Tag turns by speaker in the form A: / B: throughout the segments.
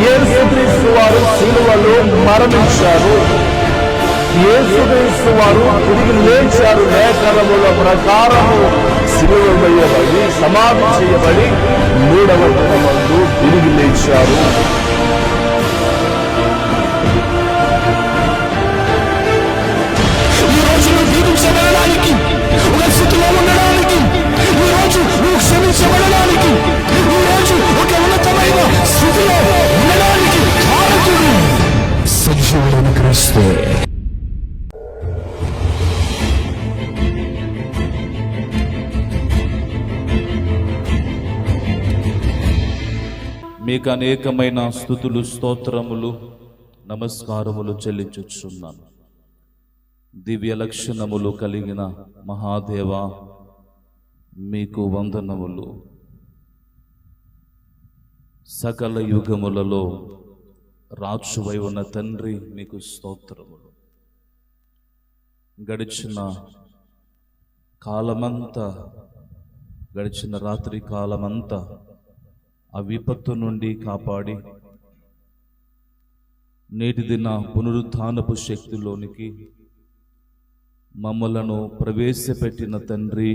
A: యేసుక్రీస్తు వారు సిలువలో మరణించారు, యేసుక్రీస్తు వారు తిరిగి లేచారు. లేఖనముల ప్రకారము సిలువ వేయబడి సమాధి చేయబడి 3వ దినమందు తిరిగి లేచారు.
B: జీవించబడడానికి, ఒక స్థితిలో ఉండడానికి, ఈ రోజు నువ్వు క్షమించబడడానికి, ఈ రోజు ఒక ఉన్నతమైన స్థితిలో ఉండడానికి కారకుడు సజీవుడైన క్రీస్తే.
C: మీకు అనేకమైన స్తుతులు, స్తోత్రములు, నమస్కారములు చెల్లించుచున్నాను. దివ్య లక్షణములు కలిగిన మహాదేవ, మీకు వందనములు. సకల యుగములలో రాజువై ఉన్న తండ్రి, మీకు స్తోత్రములు. గడిచిన కాలమంతా, గడిచిన రాత్రి కాలమంతా ఆ విపత్తు నుండి కాపాడి నేటి దిన పునరుత్థానపు శక్తిలోనికి మమ్మలను ప్రవేశపెట్టిన తండ్రి,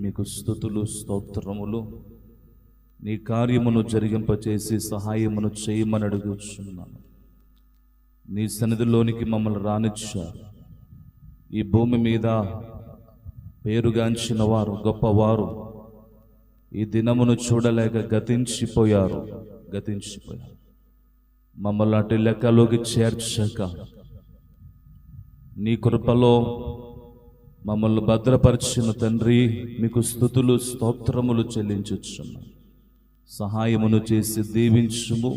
C: మీకు స్తుతులు, స్తోత్రములు. నీ కార్యమును జరిగింపచేసి సహాయమును చేయమని అడుగుచున్నాను. నీ సన్నిధిలోనికి మమ్మల్ని రానిచ్చారు. ఈ భూమి మీద పేరుగాంచిన వారు, గొప్పవారు ఈ దినమును చూడలేక గతించిపోయారు. మమ్మల్ని అటు లెక్కలోకి చేర్చక నీ కృపలో మమ్మల్ని భద్రపరిచిన తండ్రి, మీకు స్తుతులు, స్తోత్రములు చెల్లించుచున్నాం. సహాయమును చేసి దీవించుము.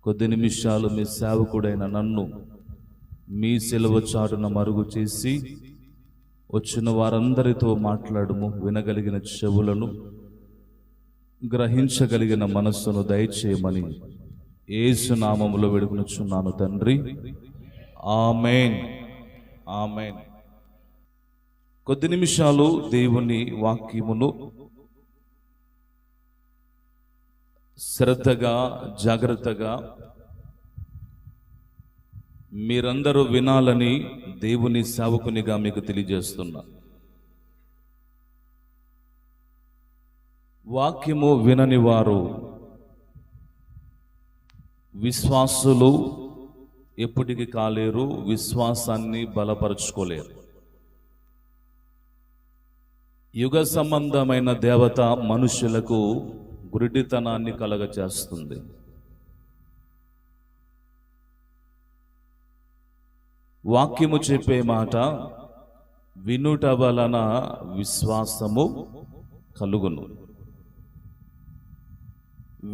C: కొద్ది నిమిషాలు మీ సేవకుడైన నన్ను మీ సిలువ చాటున మరుగు చేసి వచ్చిన వారందరితో మాట్లాడుము. వినగలిగిన చెవులను, గ్రహించగలిగిన మనస్సును దయచేయమని యేసు నామములో వేడుకొనుచున్నాను తండ్రి. ఆమేన్, ఆమేన్. కొద్ది నిమిషాలు దేవుని వాక్యమును శ్రద్ధగా, జాగ్రత్తగా మీరందరూ వినాలని దేవుని సేవకునిగా మీకు తెలియజేస్తున్నా. వాక్యము వినని వారు విశ్వాసులు ఎప్పటికీ కాలేరు, విశ్వాసాన్ని బలపరుచుకోలేరు. యుగ సంబంధమైన దేవత మనుషులకు గురిటితనాన్ని కలగచేస్తుంది. వాక్యము చెప్పే మాట వినుట వలన విశ్వాసము కలుగును.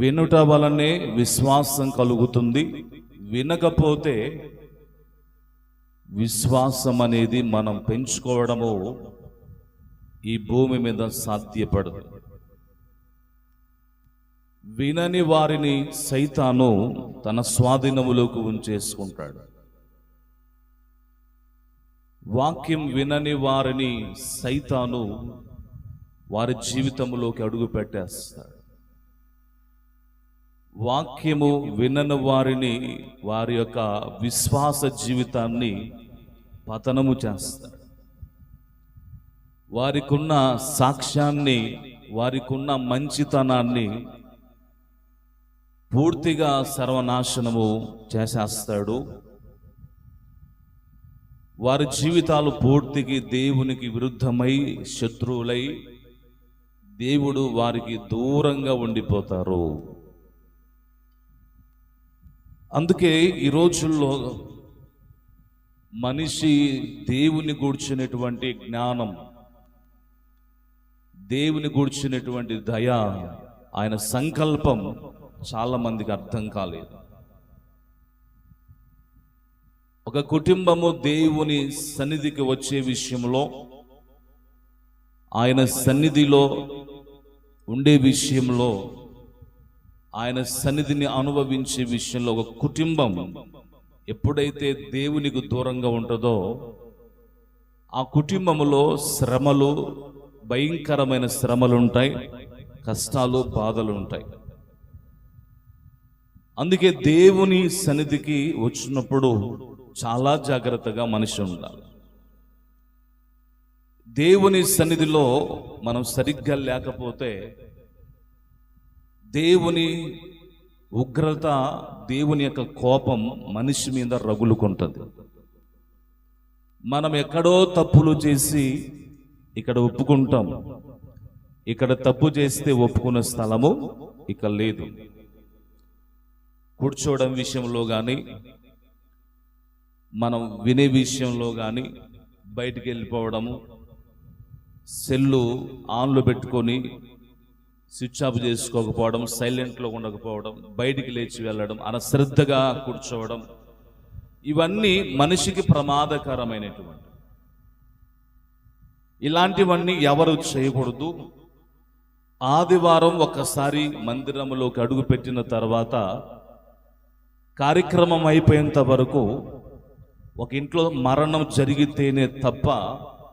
C: వినుట వలనే విశ్వాసం కలుగుతుంది. వినకపోతే విశ్వాసం అనేది మనం పెంచుకోవడము ఈ భూమి మీద సాధ్యపడదు. వినని వారిని సైతాను తన స్వాధీనములోకి ఉంచేసుకుంటాడు. వాక్యం వినని వారిని సైతాను వారి జీవితంలోకి అడుగు పెట్టేస్తాడు. వాక్యము వినని వారిని, వారి యొక్క విశ్వాస జీవితాన్ని పతనము చేస్తాడు. వారికున్న సాక్ష్యాన్ని, వారికున్న మంచితనాన్ని పూర్తిగా సర్వనాశనము చేసేస్తాడు. వారి జీవితాలు పూర్తిగా దేవునికి విరుద్ధమై, శత్రువులై, దేవుడు వారికి దూరంగా ఉండిపోతారు. అందుకే ఈ రోజుల్లో మనిషి దేవుని గూర్చినటువంటి జ్ఞానం, దేవుని గూర్చినటువంటి దయ, ఆయన సంకల్పం చాలా మందికి అర్థం కాలేదు. ఒక కుటుంబము దేవుని సన్నిధికి వచ్చే విషయంలో, ఆయన సన్నిధిలో ఉండే విషయంలో, ఆయన సన్నిధిని అనుభవించే విషయంలో ఒక కుటుంబం ఎప్పుడైతే దేవునికి దూరంగా ఉంటుందో ఆ కుటుంబములో శ్రమలు, భయంకరమైన శ్రమలు ఉంటాయి, కష్టాలు, బాధలు ఉంటాయి. అందుకే దేవుని సన్నిధికి వచ్చినప్పుడు చాలా జాగ్రత్తగా మనిషి ఉండాలి. దేవుని సన్నిధిలో మనం సరిగ్గా లేకపోతే దేవుని ఉగ్రత, దేవుని యొక్క కోపం మనిషి మీద రగులుకుంటుంది. మనం ఎక్కడో తప్పులు చేసి ఇక్కడ ఒప్పుకుంటాం, ఇక్కడ తప్పు చేస్తే ఒప్పుకునే స్థలము ఇక లేదు. కూర్చోవడం విషయంలో కానీ, మనం వినే విషయంలో కానీ, బయటికి వెళ్ళిపోవడము, సెల్లు ఆన్లో పెట్టుకొని స్విచ్ ఆఫ్ చేసుకోకపోవడం, సైలెంట్లో ఉండకపోవడం, బయటికి లేచి వెళ్ళడం, అశ్రద్ధగా కూర్చోవడం, ఇవన్నీ మనిషికి ప్రమాదకరమైనటువంటి. ఇలాంటివన్నీ ఎవరు చేయకూడదు. ఆదివారం ఒక్కసారి మందిరంలోకి అడుగు పెట్టిన తర్వాత కార్యక్రమం అయిపోయేంత వరకు ఒక ఇంట్లో మరణం జరిగితేనే తప్ప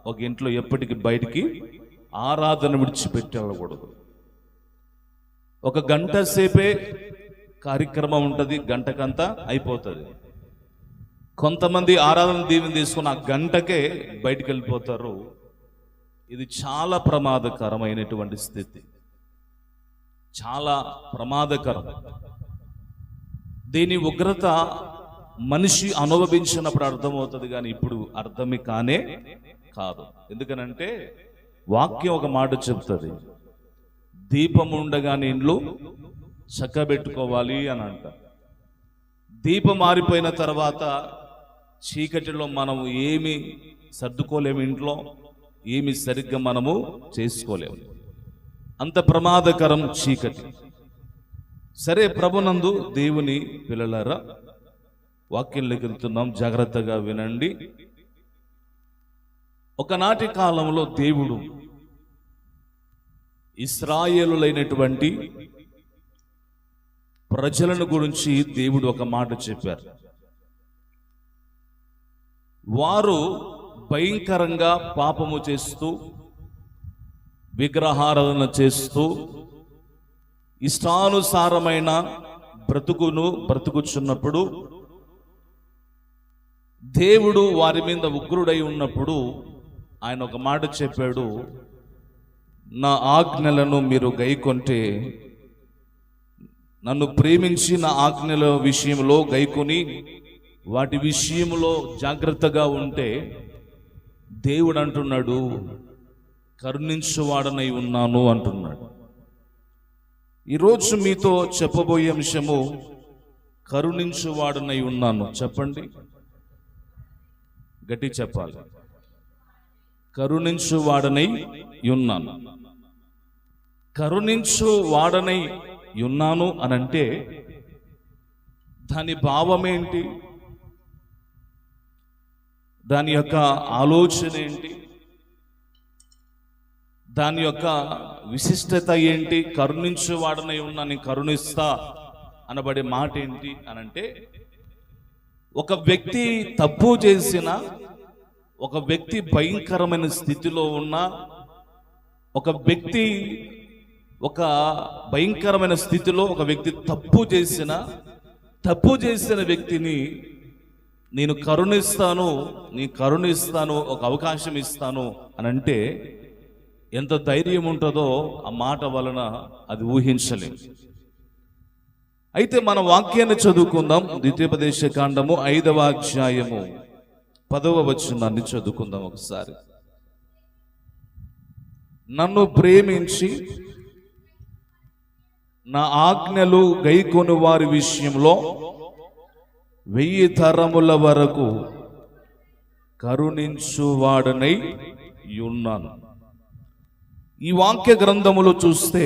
C: ఒక ఇంట్లో ఎప్పటికీ బయటికి ఆరాధన విడిచిపెట్టకూడదు. ఒక గంట సేపే కార్యక్రమం ఉంటుంది, గంటకంతా అయిపోతుంది. కొంతమంది ఆరాధన దీవెన తీసుకుని ఆ గంటకే బయటికి వెళ్ళిపోతారు. ఇది చాలా ప్రమాదకరమైనటువంటి స్థితి, చాలా ప్రమాదకరం. దీని ఉగ్రత మనిషి అనుభవించినప్పుడు అర్థమవుతుంది, కానీ ఇప్పుడు అర్థమే కానే కాదు. ఎందుకనంటే వాక్యం ఒక మాట చెప్తుంది, దీపం ఉండగానే ఇండ్లు చక్కబెట్టుకోవాలి అని అంట. దీపం మారిపోయిన తర్వాత చీకటిలో మనం ఏమి సర్దుకోలేము, ఇంట్లో ఏమి సరిగ్గా మనము చేసుకోలేము. అంత ప్రమాదకరం చీకటి. సరే, ప్రభునందు దేవుని పిల్లలారా, వాక్యంలోకి వెళ్తున్నాం, జాగ్రత్తగా వినండి. ఒకనాటి కాలంలో దేవుడు ఇశ్రాయేలులైనటువంటి ప్రజలను గురించి దేవుడు ఒక మాట చెప్పారు. వారు భయంకరంగా పాపము చేస్తూ, విగ్రహారాధన చేస్తూ, ఇష్టానుసారమైన బ్రతుకుచున్నప్పుడు, దేవుడు వారి మీద ఉగ్రుడై ఉన్నప్పుడు ఆయన ఒక మాట చెప్పాడు, నా ఆజ్ఞలను మీరు గైకొంటే, నన్ను ప్రేమించి నా ఆజ్ఞల విషయంలో గైకొని వాటి విషయంలో జాగ్రత్తగా ఉంటే, దేవుడు అంటున్నాడు, కరుణించువాడనై ఉన్నాను అంటున్నాడు. ఈరోజు మీతో చెప్పబోయే అంశము కరుణించువాడనై ఉన్నాను. చెప్పండి, గట్టి చెప్పాలి. కరుణించువాడనై ఉన్నాను. కరుణించువాడనై ఉన్నాను అనంటే దాని భావమేంటి? దాని యొక్క ఆలోచన ఏంటి? దాని యొక్క విశిష్టత ఏంటి? కరుణించువాడనై ఉన్నాను, కరుణిస్తా అనబడే మాట ఏంటి అనంటే, ఒక వ్యక్తి తప్పు చేసిన, ఒక వ్యక్తి భయంకరమైన స్థితిలో ఉన్న, ఒక వ్యక్తి ఒక భయంకరమైన స్థితిలో ఒక వ్యక్తి తప్పు చేసిన వ్యక్తిని నేను కరుణిస్తాను, ఒక అవకాశం ఇస్తాను అని అంటే ఎంత ధైర్యం ఉంటుందో ఆ మాట వలన అది ఊహించలేము. అయితే మన వాక్యాన్ని చదువుకుందాం. ద్వితీయోపదేశ కాండము 5వ అధ్యాయము 10వ వచనాన్ని చదువుకుందాం ఒకసారి. నన్ను ప్రేమించి నా ఆజ్ఞలు గైకొని వారి విషయంలో 1000 తరముల వరకు కరుణించువాడనై ఉన్నాను. ఈ వాక్య గ్రంథములో చూస్తే,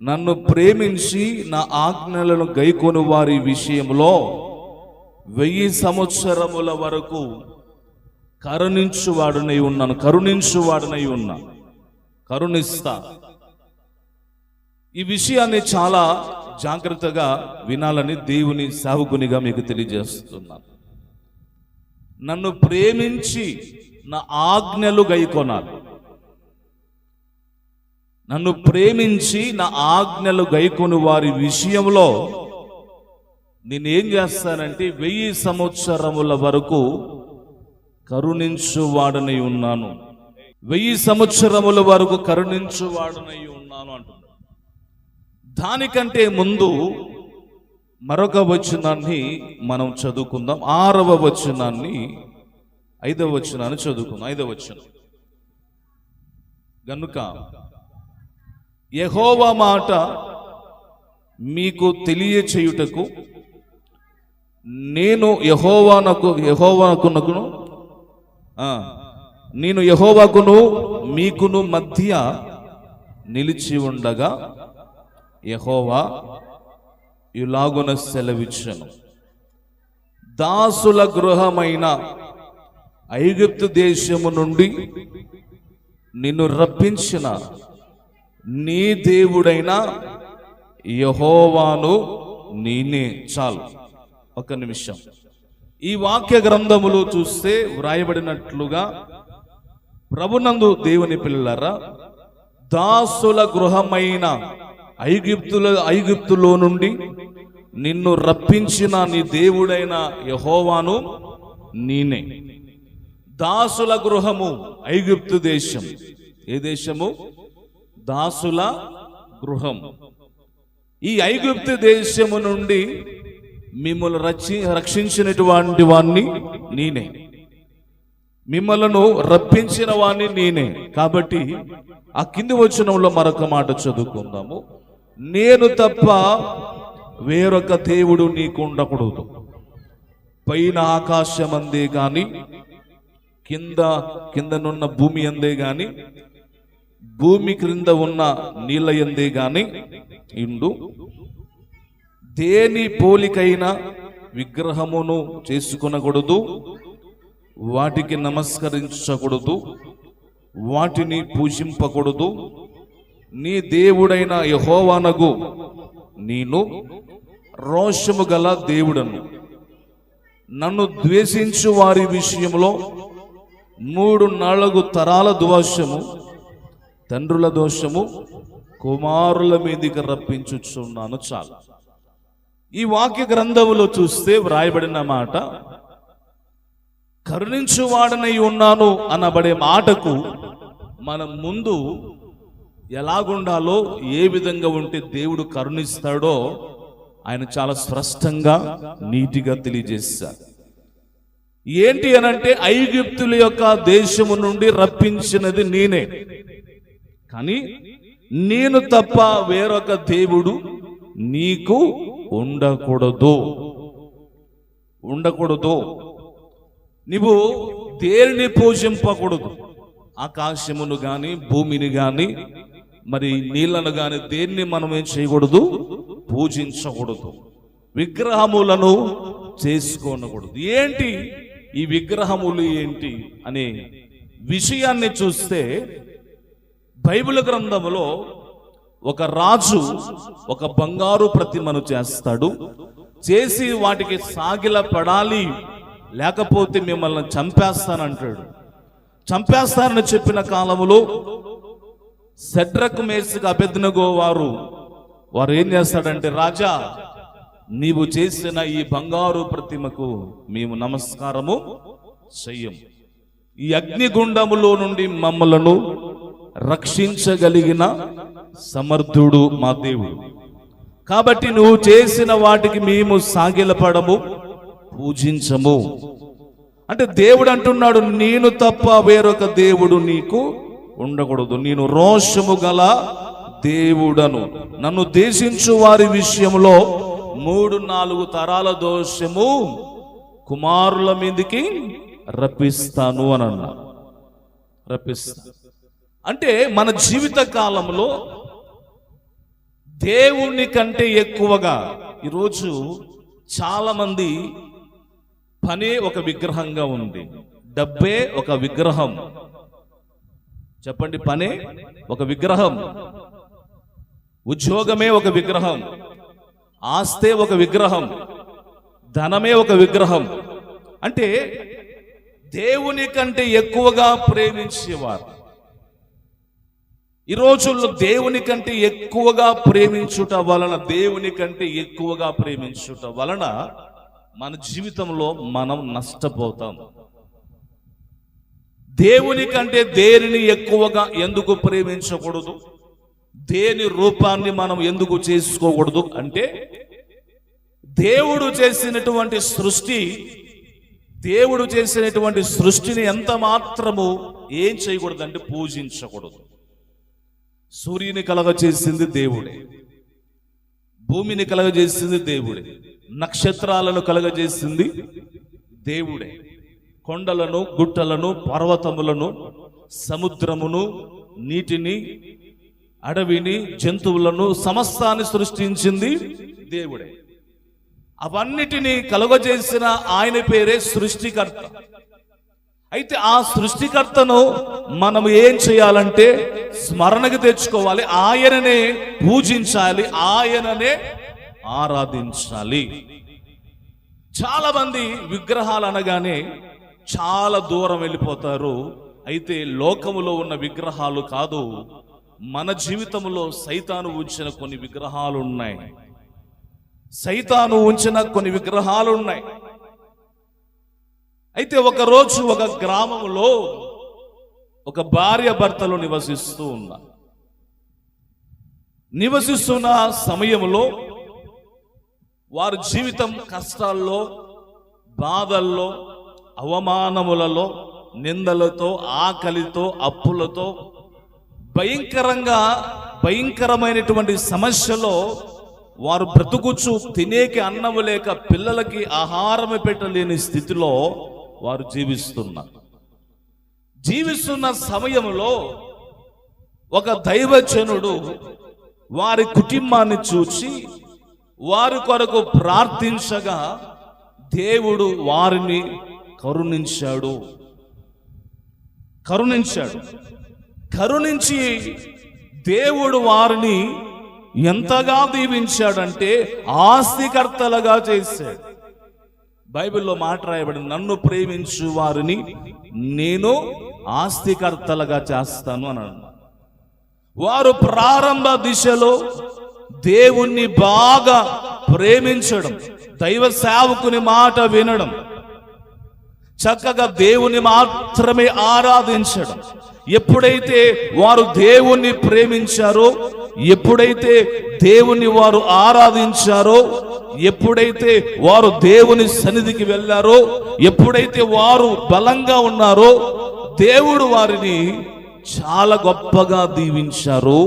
C: నన్ను ప్రేమించి నా ఆజ్ఞలను గైకొని వారి విషయంలో 1000 సంవత్సరముల వరకు కరుణించువాడనై ఉన్నా, కరుణిస్తా. ఈ విషయాన్ని చాలా జాగ్రత్తగా వినాలని దేవుని సేవకునిగా మీకు తెలియజేస్తున్నాను. నన్ను ప్రేమించి నా ఆజ్ఞలు గైకొనాలి. నన్ను ప్రేమించి నా ఆజ్ఞలు గైకొని వారి విషయంలో నేనేం చేస్తానంటే 1000 సంవత్సరముల వరకు కరుణించువాడనై ఉన్నాను. 1000 సంవత్సరముల వరకు కరుణించువాడనై ఉన్నాను అంటున్నాడు. దానికంటే ముందు మరొక వచనాన్ని మనం చదువుకుందాం. 6వ వచనాన్ని 5వ వచనాన్ని చదువుకుందాం. 5వ వచనం, గనుక యెహోవా మాట మీకు తెలియచేయుటకు నేను యెహోవాకును మీకును మధ్య నిలిచి ఉండగా యెహోవా ఇలాగున సెలవిచ్చెను, దాసుల గృహమైన ఐగుప్తు దేశము నుండి నిన్ను రప్పించిన నీ దేవుడైన యెహోవాను నేనే. చాలు, ఒక నిమిషం. ఈ వాక్య గ్రంథములో చూస్తే వ్రాయబడినట్లుగా, ప్రభునందు పిల్లలారా, దాసుల గృహమైన ఐగుప్తులో నుండి నిన్ను రప్పించిన నీ దేవుడైన యెహోవాను నేనే. దాసుల గృహము ఐగుప్తు దేశం. ఏ దేశము? దాసుల గృహం. ఈ ఐగుప్తు దేశము నుండి మిమ్మల్ని రక్షించినటువంటి వాణ్ణి నేనే, మిమ్మలను రప్పించిన వాణ్ణి నేనే. కాబట్టి ఆ కింది వచనంలో మరొక మాట చదువుకుందాము. నేను తప్ప వేరొక దేవుడు నీకు ఉండకూడదు. పైన ఆకాశం అందే గాని, కిందనున్న భూమి అందే గాని, భూమి క్రింద ఉన్న నీళ్ళ యందే గాని ఇండు. దేని పోలికైన విగ్రహమును చేసుకొనకూడదు, వాటికి నమస్కరించకూడదు, వాటిని పూజింపకూడదు. నీ దేవుడైన యెహోవానగు నేను రోషము గల దేవుడను. నన్ను ద్వేషించు వారి విషయంలో 3-4 తరాల దోషము, తండ్రుల దోషము కుమారుల మీదికి రప్పించుచున్నాను. చాలు. ఈ వాక్య గ్రంథములో చూస్తే వ్రాయబడిన మాట, కరుణించువాడనై ఉన్నాను అనబడే మాటకు మనం ముందు ఎలాగుండాలో, ఏ విధంగా ఉంటే దేవుడు కరుణిస్తాడో ఆయన చాలా స్పష్టంగా నీటిగా తెలియజేశారు. ఏంటి అనంటే, ఐగుప్తుల యొక్క దేశము నుండి రప్పించినది నేనే, కానీ నేను తప్ప వేరొక దేవుడు నీకు ఉండకూడదు. నీవు దేనిని పూజింపకూడదు. ఆకాశమును గాని, భూమిని గాని, మరి నీళ్లను గాని దేన్ని మనం ఏం చేయకూడదు? పూజించకూడదు. విగ్రహములను చేసుకోనకూడదు. ఏంటి ఈ విగ్రహములు ఏంటి అనే విషయాన్ని చూస్తే, బైబిల్ గ్రంథములో ఒక రాజు ఒక బంగారు ప్రతిమను చేస్తాడు. చేసి వాటికి సాగిల పడాలి, లేకపోతే మిమ్మల్ని చంపేస్తానంటాడు. చంపేస్తారని చెప్పిన కాలములో షడ్రకు, మేషకు, అబేద్నెగో వారు ఏం చేస్తాడంటే, రాజా, నీవు చేసిన ఈ బంగారు ప్రతిమకు మేము నమస్కారము చెయ్యం. ఈ అగ్నిగుండములో నుండి మమ్మలను రక్షించగలిగిన సమర్థుడు మా దేవుడు. కాబట్టి నువ్వు చేసిన వాటికి మేము సాగిలపడము, పూజించము. అంటే దేవుడు అంటున్నాడు, నేను తప్ప వేరొక దేవుడు నీకు ఉండకూడదు. నేను రోషము గల దేవుడను. నన్ను దేశించు వారి విషయంలో 3-4 తరాల దోషము కుమారుల మీదికి రప్పిస్తాను అని అన్నా. అంటే మన జీవిత కాలంలో దేవుని కంటే ఎక్కువగా ఈరోజు చాలా మంది పనే ఒక విగ్రహంగా ఉంది. డబ్బే ఒక విగ్రహం. చెప్పండి, పనే ఒక విగ్రహం, ఉద్యోగమే ఒక విగ్రహం, ఆస్తే ఒక విగ్రహం, ధనమే ఒక విగ్రహం. అంటే దేవుని కంటే ఎక్కువగా ప్రేమించేవారు, ఈ రోజుల్లో దేవుని కంటే ఎక్కువగా ప్రేమించుట వలన మన జీవితంలో మనం నష్టపోతాం. దేవుని కంటే దేనిని ఎక్కువగా ఎందుకు ప్రేమించకూడదు, దేని రూపాన్ని మనం ఎందుకు చేసుకోకూడదు అంటే, దేవుడు చేసినటువంటి సృష్టిని ఎంత మాత్రము ఏం చేయకూడదంటే పూజించకూడదు. సూర్యుని కలగజేసింది దేవుడే, భూమిని కలగజేసింది దేవుడే, నక్షత్రాలను కలగజేసింది దేవుడే, కొండలను, గుట్టలను, పర్వతములను, సముద్రమును, నీటిని, అడవిని, జంతువులను, సమస్తాన్ని సృష్టించింది దేవుడే. అవన్నిటినీ కలుగజేసిన ఆయన పేరే సృష్టికర్త. అయితే ఆ సృష్టికర్తను మనం ఏం చేయాలంటే స్మరణకు తెచ్చుకోవాలి, ఆయననే పూజించాలి, ఆయననే ఆరాధించాలి. చాలా మంది విగ్రహాలు అనగానే చాలా దూరం వెళ్ళిపోతారు. అయితే లోకములో ఉన్న విగ్రహాలు కాదు, మన జీవితంలో సైతాను ఉంచిన కొన్ని విగ్రహాలు ఉన్నాయి. అయితే ఒకరోజు ఒక గ్రామంలో ఒక భార్య భర్తలు నివసిస్తున్న సమయంలో వారి జీవితం కష్టాల్లో, బాధల్లో, అవమానములలో, నిందలతో, ఆకలితో, అప్పులతో, భయంకరమైనటువంటి సమస్యలో వారు బ్రతుకుచు తినేకి అన్నము లేక పిల్లలకి ఆహారము పెట్టలేని స్థితిలో వారు జీవిస్తున్న సమయంలో ఒక దైవజనుడు వారి కుటుంబాన్ని చూచి వారి కొరకు ప్రార్థించగా దేవుడు వారిని కరుణించి దేవుడు వారిని ఎంతగా దీవించాడంటే ఆస్తికర్తలుగా చేశాడు. బైబిల్లో మాట రాయబడింది, నన్ను ప్రేమించు వారిని నేను ఆస్తికర్తలుగా చేస్తాను అని. వారు ప్రారంభ దిశలో దేవుణ్ణి బాగా ప్రేమించడం, దైవ సేవకుని మాట వినడం, చక్కగా దేవుని మాత్రమే ఆరాధించడం. ఎప్పుడైతే వారు దేవుణ్ణి ప్రేమించారో, ఎప్పుడైతే దేవుణ్ణి వారు ఆరాధించారో, ఎప్పుడైతే వారు దేవుని సన్నిధికి వెళ్ళారో, ఎప్పుడైతే వారు బలంగా ఉన్నారో, దేవుడు వారిని చాలా గొప్పగా దీవించారు,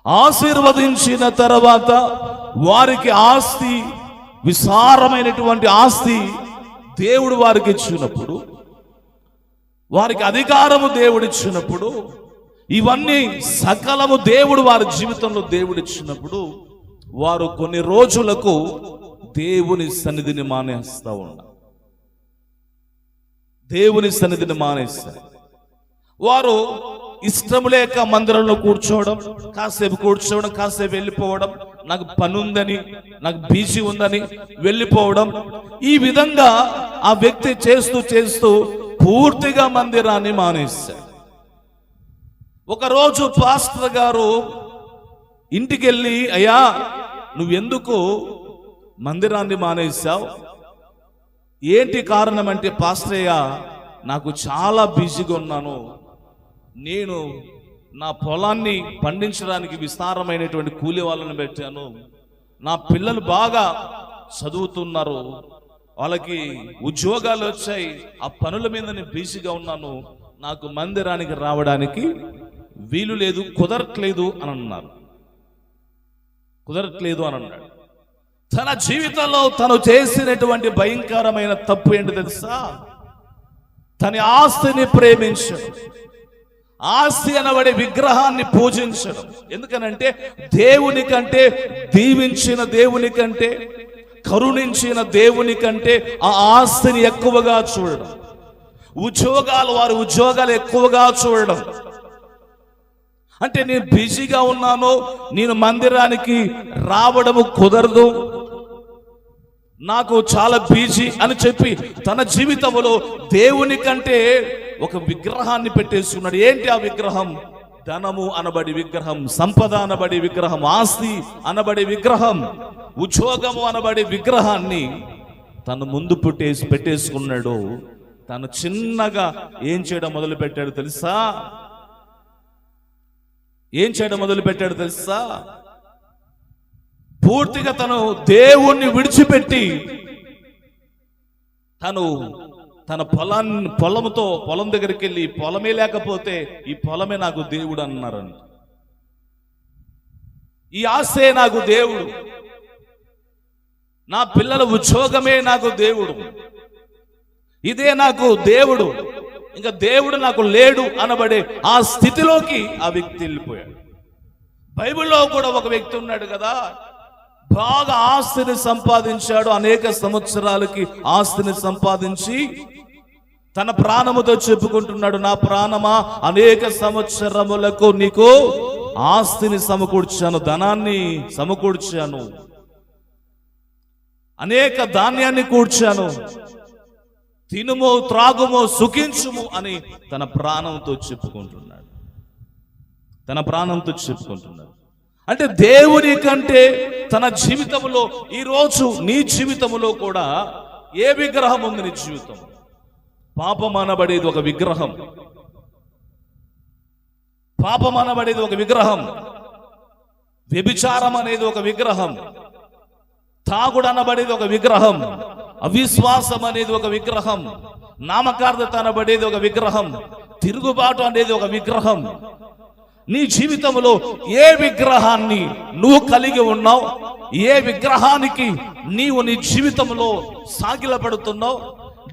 C: ఆశీర్వదించిన తర్వాత వారికి ఆస్తి, విశాలమైనటువంటి ఆస్తి దేవుడు వారికి ఇచ్చినప్పుడు, వారికి అధికారము దేవుడిచ్చినప్పుడు, ఇవన్నీ సకలము దేవుడు వారి జీవితంలో దేవుడిచ్చినప్పుడు వారు కొన్ని రోజులకు దేవుని సన్నిధిని మానేస్తారు. వారు ఇష్టం లేక మందిరంలో కూర్చోవడం, కాసేపు వెళ్ళిపోవడం, నాకు పని ఉందని, నాకు బిజీ ఉందని వెళ్ళిపోవడం. ఈ విధంగా ఆ వ్యక్తి చేస్తూ పూర్తిగా మందిరాన్ని మానేశాడు. ఒకరోజు పాస్టర్ గారు ఇంటికి వెళ్ళి, అయ్యా నువ్వెందుకు మందిరాన్ని మానేశావు, ఏంటి కారణం అంటే, పాస్టర్ అయ్యా నాకు చాలా బిజీగా ఉన్నాను, నేను నా పొలాన్ని పండించడానికి విస్తారమైనటువంటి కూలి వాళ్ళని పెట్టాను, నా పిల్లలు బాగా చదువుతున్నారు, వాళ్ళకి ఉద్యోగాలు వచ్చాయి, ఆ పనుల మీద నేను బిజీగా ఉన్నాను, నాకు మందిరానికి రావడానికి వీలు లేదు, కుదరట్లేదు అని అన్నాడు. తన జీవితంలో తను చేసినటువంటి భయంకరమైన తప్పు ఏంటి తెలుసా? తన ఆస్తిని ప్రేమించడం, ఆస్తి అనబడే విగ్రహాన్ని పూజించడం. ఎందుకనంటే దేవుని కంటే, దీవించిన దేవుని కంటే, కరుణించిన దేవుని కంటే ఆ ఆస్తిని ఎక్కువగా చూడడం, వారి ఉద్యోగాలు ఎక్కువగా చూడడం. అంటే నేను బిజీగా ఉన్నాను, నేను మందిరానికి రావడము కుదరదు, నాకు చాలా బిజీ అని చెప్పి తన జీవితంలో దేవుని కంటే ఒక విగ్రహాన్ని పెట్టేసుకున్నాడు. ఏంటి ఆ విగ్రహం? ధనము అనబడి విగ్రహం, సంపద అనబడి విగ్రహం, ఆస్తి అనబడి విగ్రహం, ఉద్యోగము అనబడి విగ్రహాన్ని తను ముందు పెట్టేసుకున్నాడు. తను చిన్నగా ఏం చేయడం మొదలు పెట్టాడు తెలుసా? ఏం చేయడం మొదలు పెట్టాడు తెలుసా? పూర్తిగా తను దేవుణ్ణి విడిచిపెట్టి తను తన పొలం దగ్గరికి వెళ్ళి, పొలమే లేకపోతే ఈ పొలమే నాకు దేవుడు అన్నారంట. ఈ ఆశే నాకు దేవుడు, నా పిల్లల ఉద్యోగమే నాకు దేవుడు, ఇదే నాకు దేవుడు, ఇంకా దేవుడు నాకు లేడు అనబడే ఆ స్థితిలోకి ఆ వ్యక్తి వెళ్ళిపోయాడు. బైబిల్లో కూడా ఒక వ్యక్తి ఉన్నాడు కదా, బాగా ఆస్తిని సంపాదించాడు, అనేక సంవత్సరాలకి ఆస్తిని సంపాదించి తన ప్రాణముతో చెప్పుకుంటున్నాడు, నా ప్రాణమా, అనేక సంవత్సరములకు నీకు ఆస్తిని సమకూర్చాను, ధనాన్ని సమకూర్చాను, అనేక ధాన్యాన్ని కూర్చాను, తినుము త్రాగుము సుఖించుము అని తన ప్రాణంతో చెప్పుకుంటున్నాడు. తన ప్రాణంతో చెప్పుకుంటున్నాడు. అంటే దేవుని కంటే తన జీవితంలో, ఈరోజు నీ జీవితంలో కూడా ఏ విగ్రహం ఉంది? నీ జీవితం పాపం అనబడేది ఒక విగ్రహం. పాపం అనబడేది ఒక విగ్రహం. వ్యభిచారం అనేది ఒక విగ్రహం. తాగుడు అనబడేది ఒక విగ్రహం. అవిశ్వాసం అనేది ఒక విగ్రహం. నామకార్థత అనబడేది ఒక విగ్రహం. తిరుగుబాటు అనేది ఒక విగ్రహం. నీ జీవితంలో ఏ విగ్రహాన్ని నువ్వు కలిగి ఉన్నావు? ఏ విగ్రహానికి నీవు నీ జీవితంలో సాగిలపడుతున్నావు?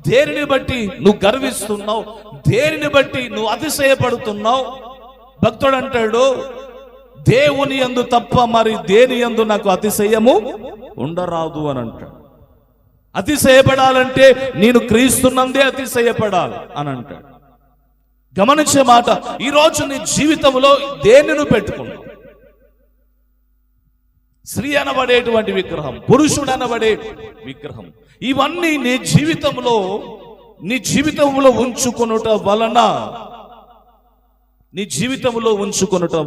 C: దేనిని బట్టి నువ్వు గర్విస్తున్నావు? దేనిని బట్టి నువ్వు అతిశయపడుతున్నావు? భక్తుడు అంటాడు, దేవుని యందు తప్ప మరి దేని యందు నాకు అతిశయము ఉండరాదు అని అంటాడు. అతిశయపడాలంటే నేను క్రీస్తునందే అతిశయపడాలి అని అంటాడు. గమనించే మాట, ఈరోజు నీ జీవితంలో దేనిని పెట్టుకున్నావు? స్త్రీ అనబడేటువంటి విగ్రహం, పురుషుడు అనబడే విగ్రహం, ఇవన్నీ నీ జీవితంలో ఉంచుకొనుట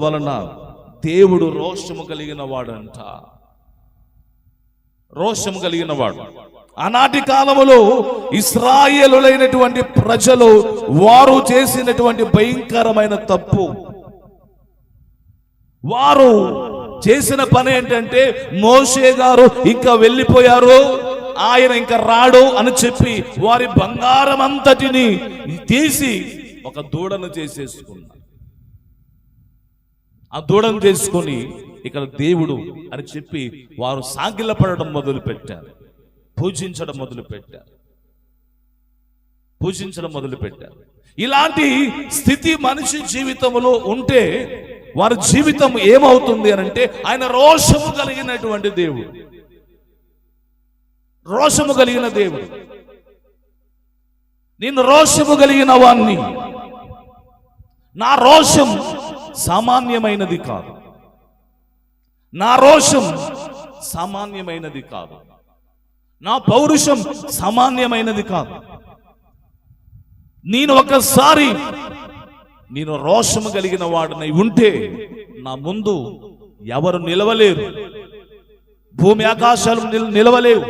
C: వలన దేవుడు రోషము కలిగిన వాడంట. రోషము కలిగిన వాడు. ఆనాటి కాలములో ఇశ్రాయేలులైనటువంటి ప్రజలు వారు చేసినటువంటి భయంకరమైన తప్పు, వారు చేసిన పని ఏంటంటే, మోషే గారు ఇంకా వెళ్ళిపోయారు, ఆయన ఇంకా రాడు అని చెప్పి వారి బంగారం అంతటిని తీసి ఒక దూడను చేసేసుకున్నారు. ఆ దూడను చేసుకొని ఇక్కడ దేవుడు అని చెప్పి వారు సాగిలపడడం మొదలు పెట్టారు. పూజించడం మొదలు పెట్టారు. ఇలాంటి స్థితి మనిషి జీవితంలో ఉంటే వారి జీవితం ఏమవుతుంది అని అంటే, ఆయన రోషము కలిగినటువంటి దేవుడు. రోషము కలిగిన దేవుడు. నేను రోషము కలిగిన వాణ్ణి, నా రోషం సామాన్యమైనది కాదు, నా రోషం సామాన్యమైనది కాదు, నా పౌరుషం సామాన్యమైనది కాదు. నేను రోషము కలిగిన వాడినై ఉంటే నా ముందు ఎవరు నిలవలేరు. భూమి ఆకాశాలు నిలవలేవు.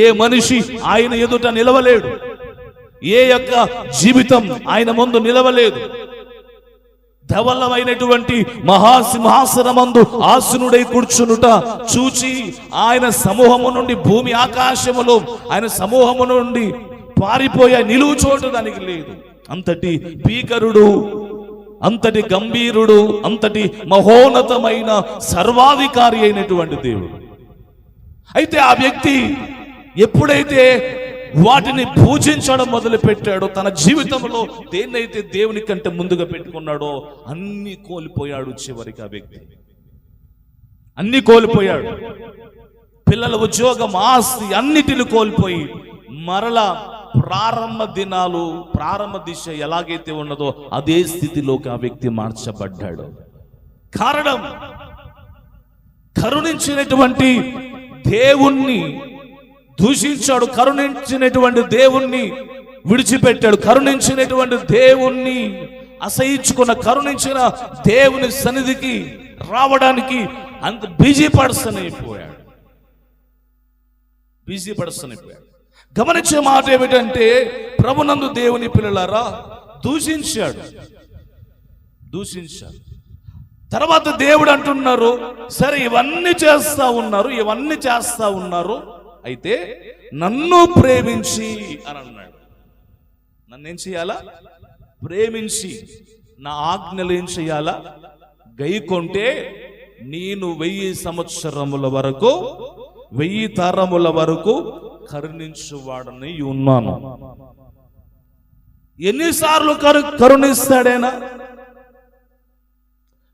C: ఏ మనిషి ఆయన ఎదుట నిలవలేడు. ఏ యొక్క జీవితం ఆయన ముందు నిలవలేదు. ధవలమైనటువంటి మహాసింహాసనమందు ఆసనుడై కూర్చునుట చూచి ఆయన సమూహము నుండి, భూమి ఆకాశములో ఆయన సమూహము నుండి పారిపోయే నిలువు చోటు దానికి లేదు. అంతటి భీకరుడు, అంతటి గంభీరుడు, అంతటి మహోన్నతమైన సర్వాధికారి అయినటువంటి దేవుడు. అయితే ఆ వ్యక్తి ఎప్పుడైతే వాటిని పూజించడం మొదలు పెట్టాడో, తన జీవితంలో దేన్నైతే దేవుని కంటే ముందుగా పెట్టుకున్నాడో అన్ని కోల్పోయాడు. చివరికి ఆ వ్యక్తి అన్ని కోల్పోయాడు. పిల్లల ఉద్యోగం, ఆస్తి అన్నిటిని కోల్పోయి మరలా ప్రారంభ దిశ ఎలాగైతే ఉన్నదో అదే స్థితిలోకి ఆ వ్యక్తి మార్చబడ్డాడు. కారణం, కరుణించినటువంటి దేవుణ్ణి దూషించాడు. కరుణించినటువంటి దేవుణ్ణి విడిచిపెట్టాడు. కరుణించినటువంటి దేవుణ్ణి అసహించుకున్న కరుణించిన దేవుని సన్నిధికి రావడానికి అంత బిజీ పర్సన్ అయిపోయాడు. గమనించే మాట ఏమిటంటే, ప్రభునందు దేవుని పిల్లలారా, దూషించాడు. తర్వాత దేవుడు అంటున్నారు, సరే ఇవన్నీ చేస్తా ఉన్నారు, అయితే నన్ను ప్రేమించి అని అన్నాడు. నన్నేం చేయాలా? ప్రేమించి నా ఆజ్ఞలు ఏం చేయాలా? గైకొంటే నేను 1000 సంవత్సరముల వరకు 1000 తరముల వరకు కరుణించువాడని ఉన్నాను. ఎన్నిసార్లు కరుణిస్తాడైనా?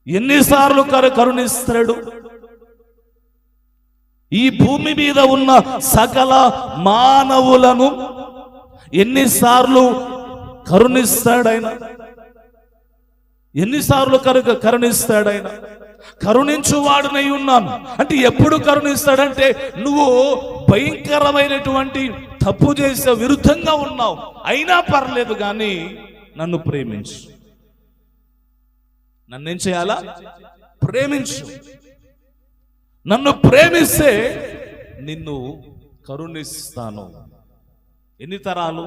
C: ఎన్నిసార్లు కరుణిస్తాడు? ఈ భూమి మీద ఉన్న సకల మానవులను ఎన్నిసార్లు కరుణిస్తాడైనా? ఎన్నిసార్లు కరుణిస్తాడైనా? కరుణించువాడునై ఉన్నాను అంటే ఎప్పుడు కరుణిస్తాడంటే, నువ్వు భయంకరమైనటువంటి తప్పు చేసే విరుద్ధంగా ఉన్నావు, అయినా పర్లేదు కానీ నన్ను ప్రేమించు. నన్నేం చేయాలా? ప్రేమించు. నన్ను ప్రేమిస్తే నిన్ను కరుణిస్తాను. ఎన్ని తరాలు?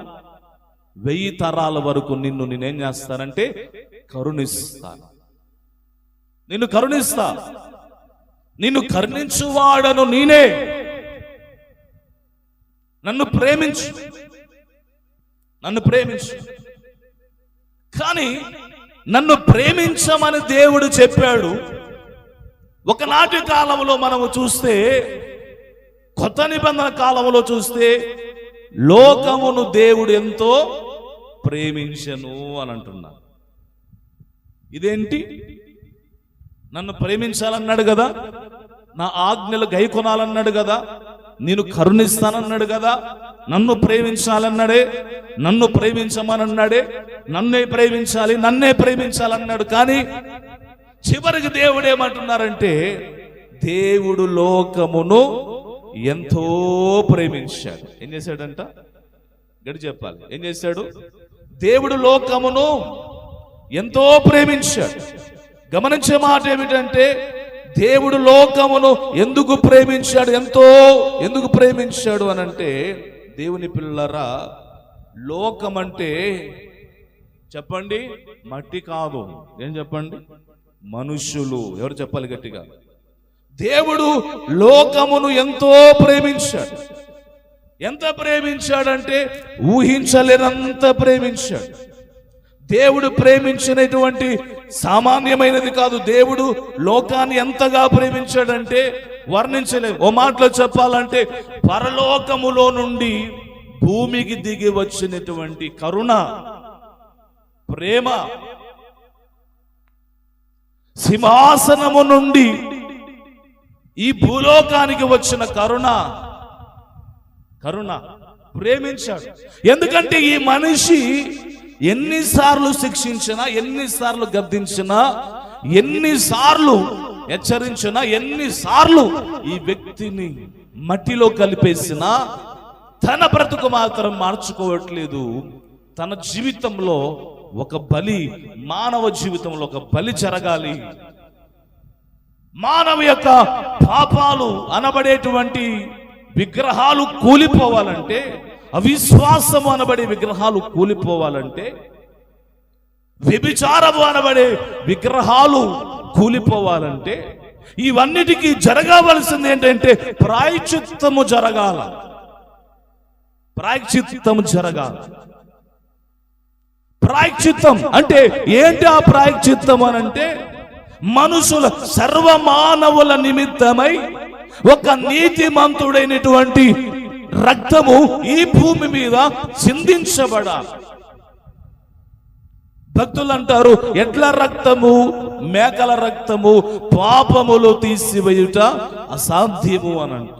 C: 1000 తరాల వరకు నేనేం చేస్తానంటే కరుణిస్తాను. నిన్ను కరుణిస్తా. నిన్ను కరుణించువాడను నేనే. నన్ను ప్రేమించు. కానీ నన్ను ప్రేమించమని దేవుడు చెప్పాడు. ఒకనాటి కాలంలో మనము చూస్తే, కొత్త నిబంధన కాలంలో చూస్తే, లోకమును దేవుడు ఎంతో ప్రేమించెను అని అంటున్నా. ఇదేంటి? నన్ను ప్రేమించాలన్నాడు కదా, నా ఆజ్ఞలు గైకొనాలన్నాడు కదా, నేను కరుణిస్తానన్నాడు కదా, నన్ను ప్రేమించాలన్నాడే, నన్ను ప్రేమించమనన్నాడే, నన్నే ప్రేమించాలన్నాడు. కానీ చివరికి దేవుడు ఏమంటున్నారంటే, దేవుడు లోకమును ఎంతో ప్రేమించాడు. ఏం చేశాడంట? గడి చెప్పాలి. ఏం చేశాడు? దేవుడు లోకమును ఎంతో ప్రేమించాడు. గమనించే మాట ఏమిటంటే, దేవుడు లోకమును ఎందుకు ప్రేమించాడు అని అంటే, దేవుని పిల్లరా, లోకం అంటే చెప్పండి, మట్టి కాదు. ఏం చెప్పండి? మనుషులు. ఎవరు చెప్పాలి గట్టిగా? దేవుడు లోకమును ఎంతో ప్రేమించాడు. ఎంత ప్రేమించాడంటే ఊహించలేనంత ప్రేమించాడు. దేవుడు ప్రేమించినటువంటి సామాన్యమైనది కాదు. దేవుడు లోకాన్ని ఎంతగా ప్రేమించాడంటే వర్ణించలేదు. ఓ మాటలో చెప్పాలంటే, పరలోకములో నుండి భూమికి దిగి వచ్చినటువంటి కరుణ, ప్రేమ, సింహాసనము నుండి ఈ భూలోకానికి వచ్చిన కరుణ ప్రేమించాడు. ఎందుకంటే ఈ మనిషి ఎన్నిసార్లు శిక్షించినా, ఎన్నిసార్లు గద్దించినా, ఎన్నిసార్లు హెచ్చరించినా, ఎన్నిసార్లు ఈ వ్యక్తిని మట్టిలో కలిపేసినా, తన బ్రతుకు మాత్రం మార్చుకోవట్లేదు. తన జీవితంలో ఒక బలి, మానవ జీవితంలో ఒక బలి జరగాలి. మానవ యొక్క పాపాలు అనబడేటువంటి విగ్రహాలు కూలిపోవాలంటే, అవిశ్వాసము అనబడే విగ్రహాలు కూలిపోవాలంటే, వ్యభిచారము అనబడే విగ్రహాలు కూలిపోవాలంటే, ఇవన్నిటికీ జరగవలసింది ఏంటంటే ప్రాయశ్చిత్తము జరగాల. ప్రాయశ్చిత్తం అంటే ఏంటి? ఆ ప్రాయశ్చిత్తం అనంటే, మనుషుల సర్వమానవుల నిమిత్తమై ఒక నీతిమంతుడైనటువంటి రక్తము ఈ భూమి మీద చిందించబడాలి. భక్తులు అంటారు, ఎట్ల రక్తము? మేకల రక్తము పాపములు తీసివేయుట అసాధ్యము అని అంటారు.